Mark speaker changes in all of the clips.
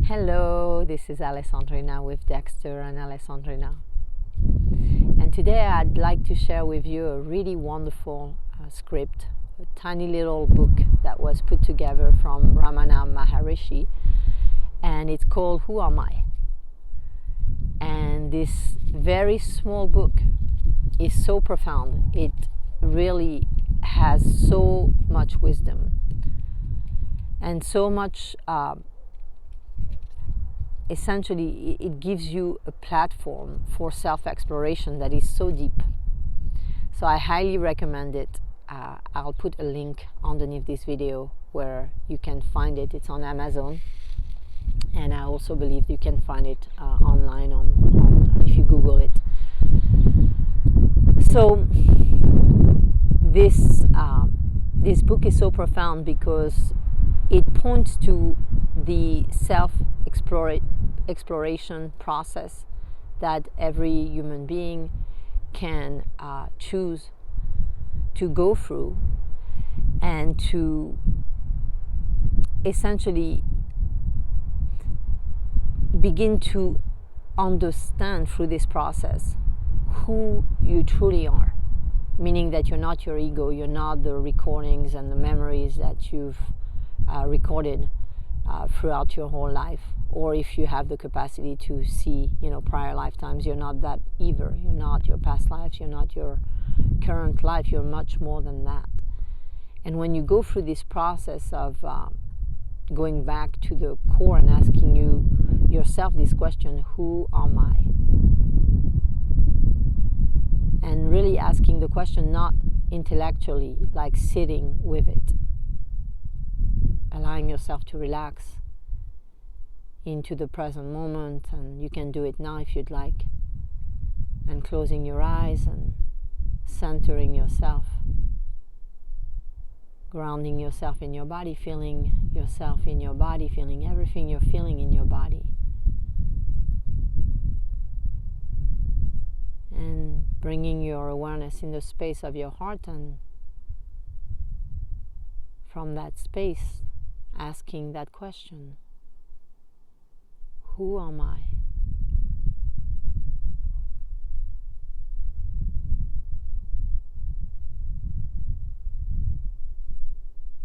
Speaker 1: Hello, this is Alessandrina with Dexter and Alessandrina. And today I'd like to share with you a really wonderful script, a tiny little book that was put together from Ramana Maharishi, and it's called Who Am I? And this very small book is so profound. It really has so much wisdom and so much essentially it gives you a platform for self-exploration that is so deep. So I highly recommend it. I'll put a link underneath this video where you can find it. It's on Amazon, and I also believe you can find it online on if you Google it. So this book is so profound because it points to the self-exploration process that every human being can choose to go through, and to essentially begin to understand through this process who you truly are. Meaning that you're not your ego, you're not the recordings and the memories that you've recorded throughout your whole life, or if you have the capacity to see, prior lifetimes, you're not that either. You're not your past lives, you're not your current life, you're much more than that. And when you go through this process of going back to the core and asking yourself this question, who am I? And really asking the question not intellectually, like sitting with it, allowing yourself to relax into the present moment, and you can do it now if you'd like, and closing your eyes and centering yourself, grounding yourself in your body, feeling yourself in your body, feeling everything you're feeling in your body, and bringing your awareness in the space of your heart, and from that space asking that question, who am I?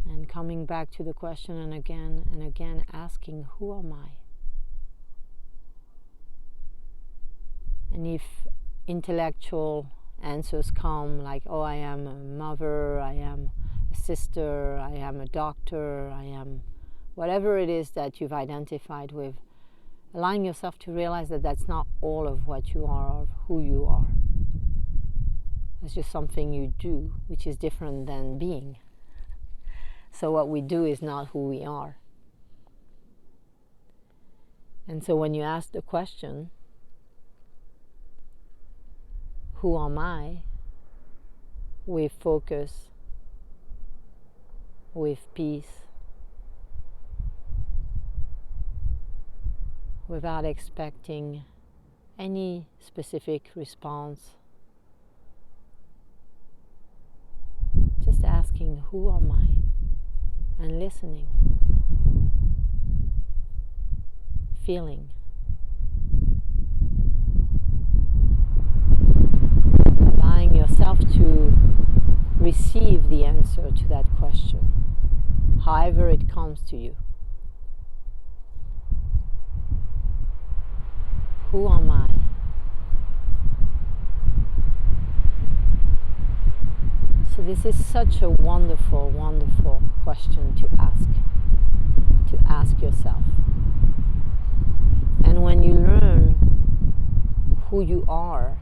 Speaker 1: And coming back to the question and again asking, who am I? And if intellectual answers come like, oh, I am a mother, I am a sister, I am a doctor, I am whatever it is that you've identified with, allowing yourself to realize that that's not all of what you are or who you are. It's just something you do, which is different than being. So what we do is not who we are. And so when you ask the question, who am I? With focus, with peace, without expecting any specific response, just asking, who am I? And listening, feeling, allowing yourself to receive the answer to that question, however it comes to you. Who am I? So this is such a wonderful, wonderful question to ask yourself. And when you learn who you are,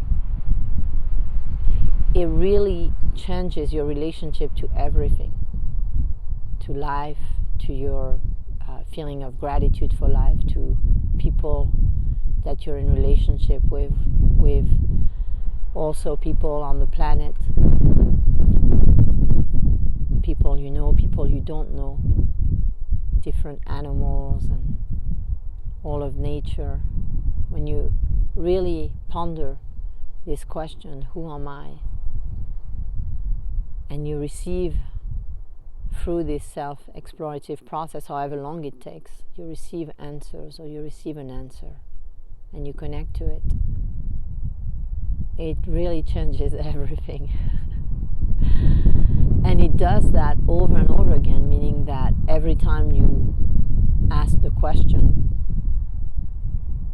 Speaker 1: it really changes your relationship to everything, to life, to your feeling of gratitude for life, to people that you're in relationship with also people on the planet, people you know, people you don't know, different animals and all of nature. When you really ponder this question, who am I? And you receive through this self-explorative process, however long it takes, you receive answers, or you receive an answer and you connect to it, it really changes everything. And it does that over and over again, meaning that every time you ask the question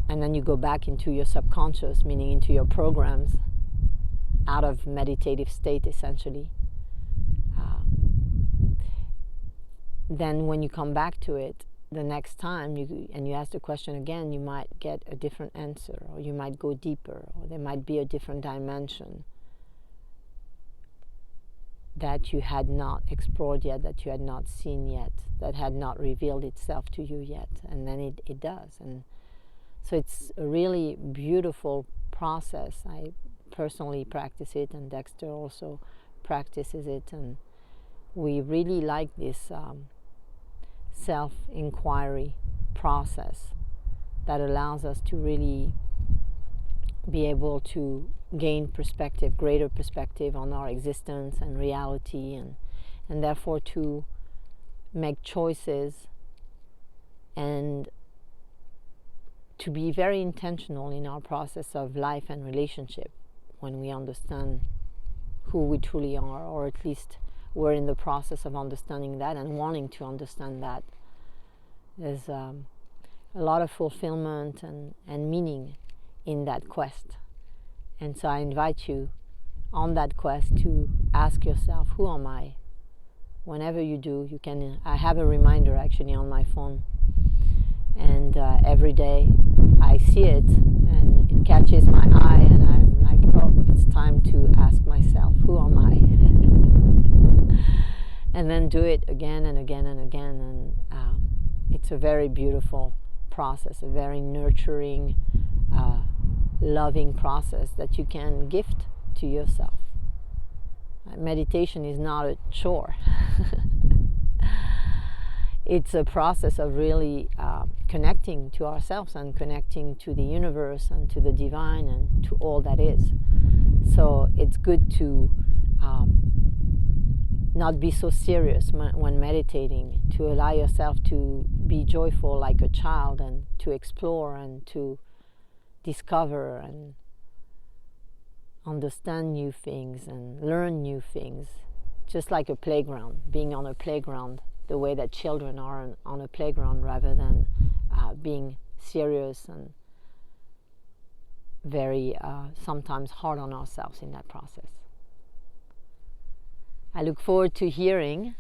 Speaker 1: and then you go back into your subconscious, meaning into your programs, out of meditative state essentially, then when you come back to it the next time and you ask the question again, you might get a different answer, or you might go deeper, or there might be a different dimension that you had not explored yet, that you had not seen yet, that had not revealed itself to you yet, and then it does. And so it's a really beautiful process. I personally practice it, and Dexter also practices it, and we really like this self-inquiry process that allows us to really be able to gain perspective, greater perspective on our existence and reality, and therefore to make choices and to be very intentional in our process of life and relationship when we understand who we truly are, or at least we're in the process of understanding that and wanting to understand that. There's a lot of fulfillment and meaning in that quest. And so I invite you on that quest to ask yourself, who am I? Whenever you do, you can. I have a reminder actually on my phone, and every day I see it and it catches my eye, and I'm like, oh, it's time to ask myself, who am I? And then do it again and again and again, and it's a very beautiful process, a very nurturing, loving process that you can gift to yourself. Meditation is not a chore. It's a process of really connecting to ourselves and connecting to the universe and to the divine and to all that is. So it's good to not be so serious when meditating, to allow yourself to be joyful like a child, and to explore and to discover and understand new things and learn new things, just like a playground, being on a playground the way that children are on a playground, rather than being serious and very sometimes hard on ourselves in that process. I look forward to hearing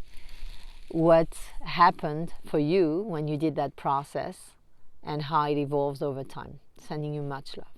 Speaker 1: what happened for you when you did that process and how it evolves over time. Sending you much love.